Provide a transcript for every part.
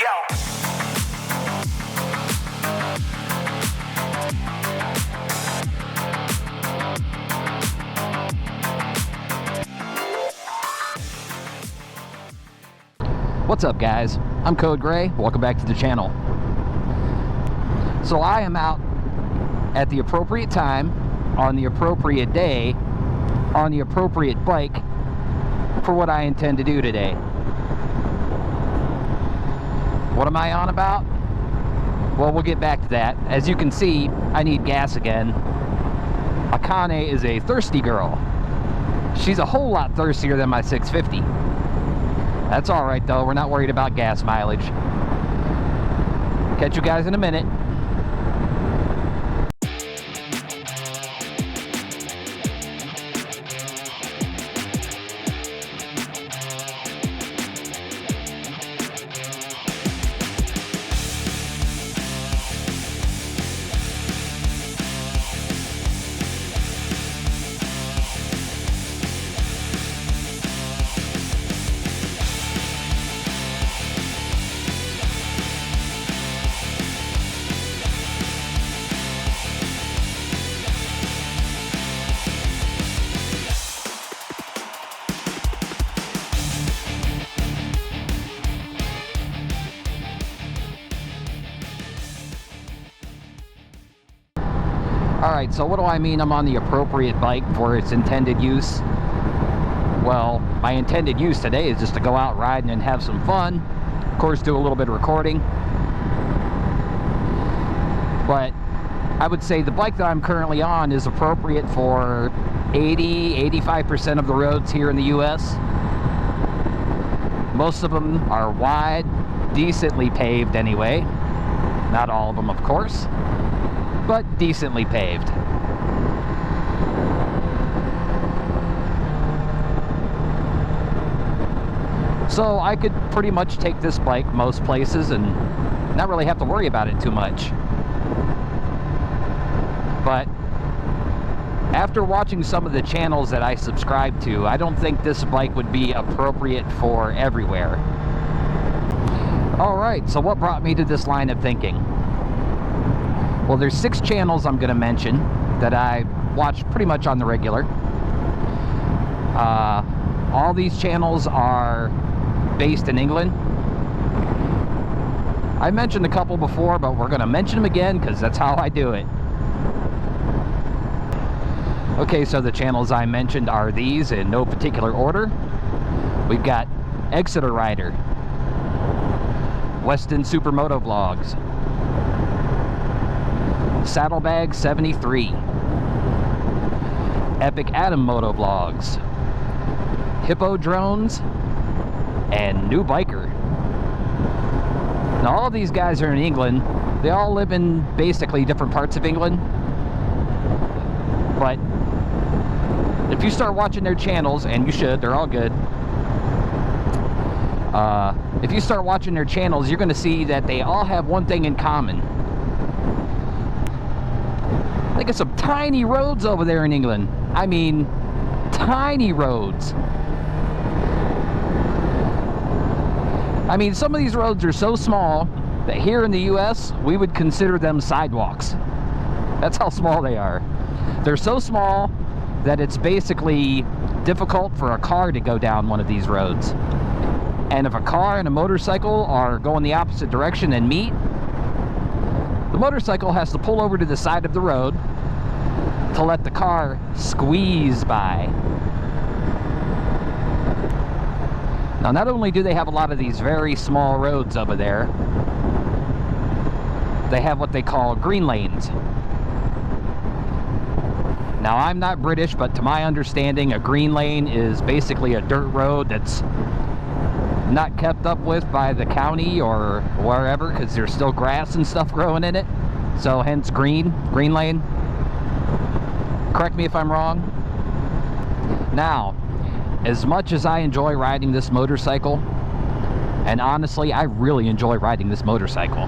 Yo. What's up, guys? I'm Code Gray. Welcome back to the channel. So I am out at the appropriate time, on the appropriate day, on the appropriate bike for what I intend to do today. What am I on about? Well, we'll get back to that. As you can see, I need gas again. Akane is a thirsty girl. She's a whole lot thirstier than my 650. That's alright though, we're not worried about gas mileage. Catch you guys in a minute. Alright, so what do I mean I'm on the appropriate bike for its intended use? Well, my intended use today is just to go out riding and have some fun. Of course, do a little bit of recording. But I would say the bike that I'm currently on is appropriate for 80–85% of the roads here in the US. Most of them are wide, decently paved anyway. Not all of them, of course, but decently paved. So I could pretty much take this bike most places and not really have to worry about it too much. But after watching some of the channels that I subscribe to, I don't think this bike would be appropriate for everywhere. Alright, so what brought me to this line of thinking? Well, there's 6 channels I'm going to mention that I watch pretty much on the regular. All these channels are based in England. I mentioned a couple before, but we're going to mention them again because that's how I do it. Okay, so the channels I mentioned are these in no particular order. We've got Exeter Rider, WestonSuperMotoVlogs, Saddlebag 73, EpicAdam Motovlogs, Hippo-Drones, and NooBiker. Now all of these guys are in England. They all live in basically different parts of England. But if you start watching their channels, and you should, they're all good. If you start watching their channels, you're going to see that they all have one thing in common. Look at some tiny roads over there in England. I mean, tiny roads. I mean, some of these roads are so small that here in the US, we would consider them sidewalks. That's how small they are. They're so small that it's basically difficult for a car to go down one of these roads. And if a car and a motorcycle are going the opposite direction and meet, the motorcycle has to pull over to the side of the road to let the car squeeze by. Now, not only do they have a lot of these very small roads over there, they have what they call green lanes. Now, I'm not British, but to my understanding, a green lane is basically a dirt road that's not kept up with by the county or wherever, because there's still grass and stuff growing in it. So hence green lane. Correct me if I'm wrong. Now, as much as I enjoy riding this motorcycle, and honestly, I really enjoy riding this motorcycle,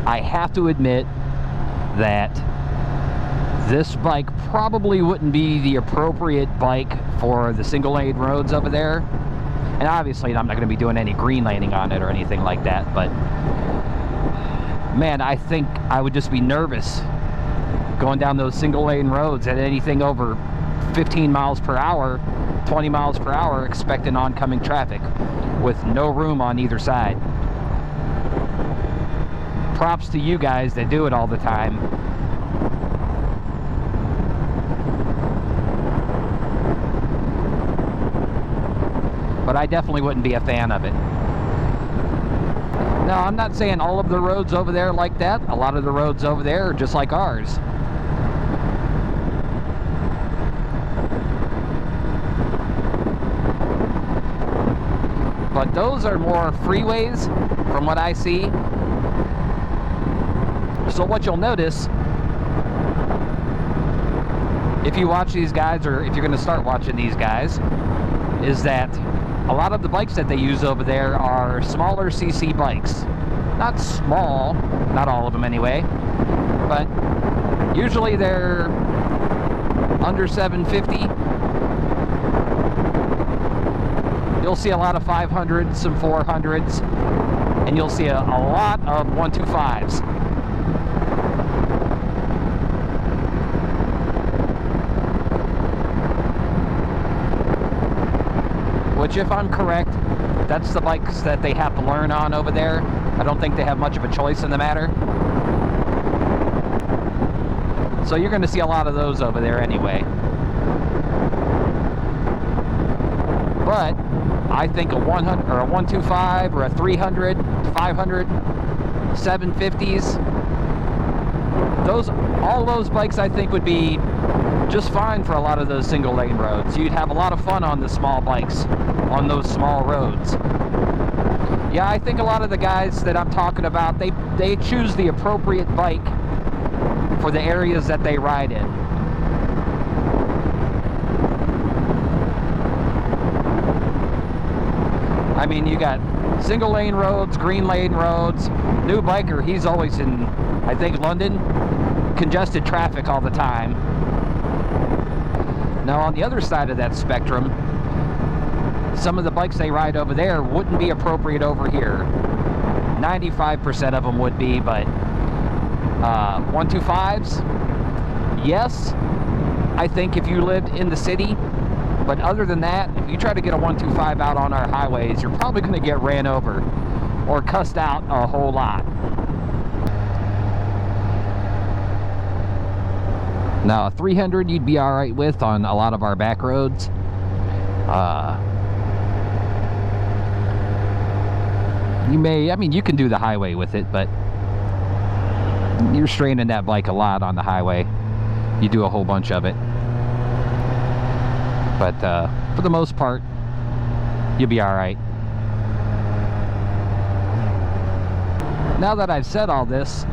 I have to admit that this bike probably wouldn't be the appropriate bike for the single lane roads over there. And obviously I'm not going to be doing any green laning on it or anything like that, but man, I think I would just be nervous going down those single lane roads at anything over 15 miles per hour, 20 miles per hour, expecting oncoming traffic with no room on either side. Props to you guys that do it all the time. But I definitely wouldn't be a fan of it. Now, I'm not saying all of the roads over there are like that. A lot of the roads over there are just like ours. But those are more freeways from what I see. So what you'll notice, if you watch these guys, or if you're going to start watching these guys, is that a lot of the bikes that they use over there are smaller CC bikes. Not small, not all of them anyway, but usually they're under 750. You'll see a lot of 500s, some 400s, and you'll see a lot of 125s. Which, if I'm correct, that's the bikes that they have to learn on over there. I don't think they have much of a choice in the matter. So you're going to see a lot of those over there anyway. But I think a 100 or a 125 or a 300, 500, 750s, all those bikes I think would be just fine for a lot of those single lane roads. You'd have a lot of fun on the small bikes on those small roads. Yeah, I think a lot of the guys that I'm talking about, they choose the appropriate bike for the areas that they ride in. I mean, you got single lane roads, green lane roads. NooBiker, he's always in, I think, London, congested traffic all the time. Now, on the other side of that spectrum, some of the bikes they ride over there wouldn't be appropriate over here. 95% of them would be, but 125s, yes, I think if you lived in the city. But other than that, if you try to get a 125 out on our highways, you're probably going to get ran over or cussed out a whole lot. Now, a 300 you'd be alright with on a lot of our back roads. You can do the highway with it, but you're straining that bike a lot on the highway. You do a whole bunch of it. But for the most part, you'll be alright. Now that I've said all this,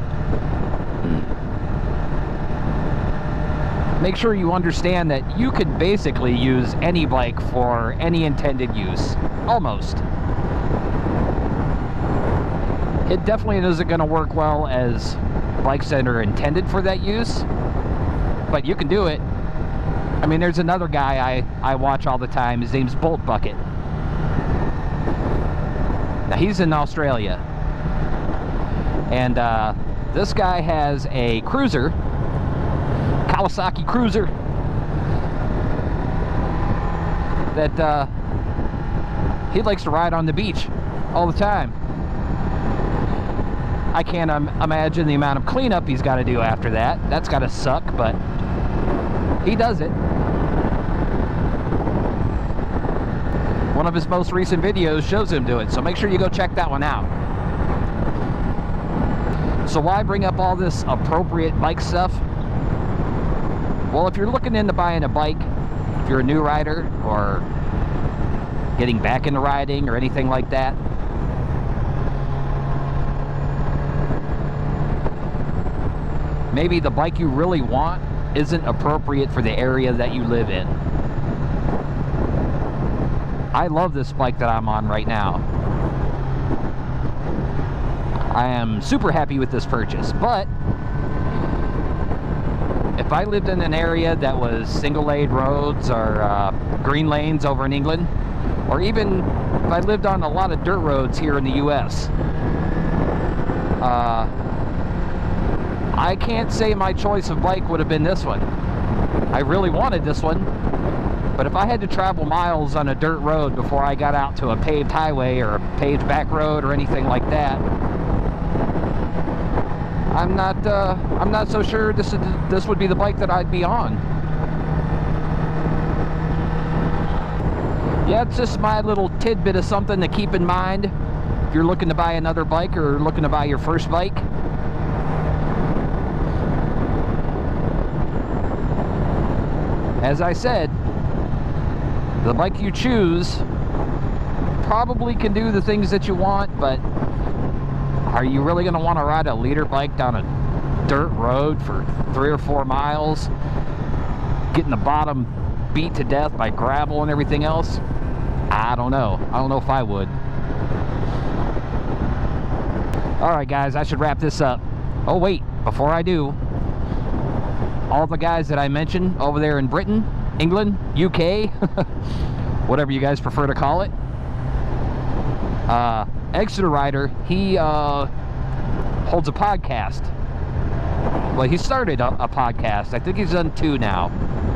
make sure you understand that you could basically use any bike for any intended use. Almost. It definitely isn't going to work well as bikes that are intended for that use, but you can do it. I mean, there's another guy I watch all the time. His name's BoltBucket. Now, he's in Australia. And this guy has a cruiser, Kawasaki cruiser, that he likes to ride on the beach all the time. I can't imagine the amount of cleanup he's got to do after that. That's got to suck, but he does it. One of his most recent videos shows him do it, so make sure you go check that one out. So why bring up all this appropriate bike stuff? Well, if you're looking into buying a bike, if you're a new rider or getting back into riding or anything like that, maybe the bike you really want isn't appropriate for the area that you live in. I love this bike that I'm on right now. I am super happy with this purchase, but if I lived in an area that was single lane roads or green lanes over in England, or even if I lived on a lot of dirt roads here in the US. I can't say my choice of bike would have been this one. I really wanted this one, but if I had to travel miles on a dirt road before I got out to a paved highway or a paved back road or anything like that, I'm not so sure this would be the bike that I'd be on. Yeah, it's just my little tidbit of something to keep in mind if you're looking to buy another bike or looking to buy your first bike. As I said, the bike you choose probably can do the things that you want, but are you really going to want to ride a leader bike down a dirt road for 3 or 4 miles, getting the bottom beat to death by gravel and everything else? I don't know. I don't know if I would. Alright guys, I should wrap this up. Oh wait, before I do, all the guys that I mentioned over there in Britain, England, UK, whatever you guys prefer to call it, Exeter Rider, he holds a podcast. Well, he started a podcast. I think he's done 2 now,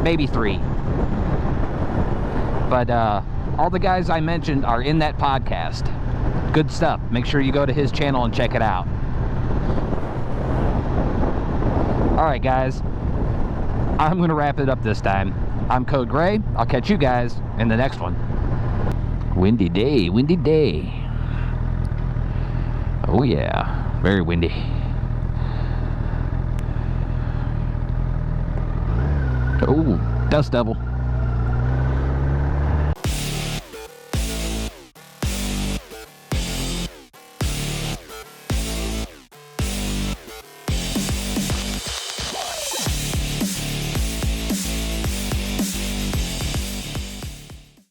maybe 3. But all the guys I mentioned are in that podcast. Good stuff. Make sure you go to his channel and check it out. Alright guys, I'm going to wrap it up this time. I'm Code Gray. I'll catch you guys in the next one. Windy day, windy day. Oh yeah, very windy. Oh, dust devil.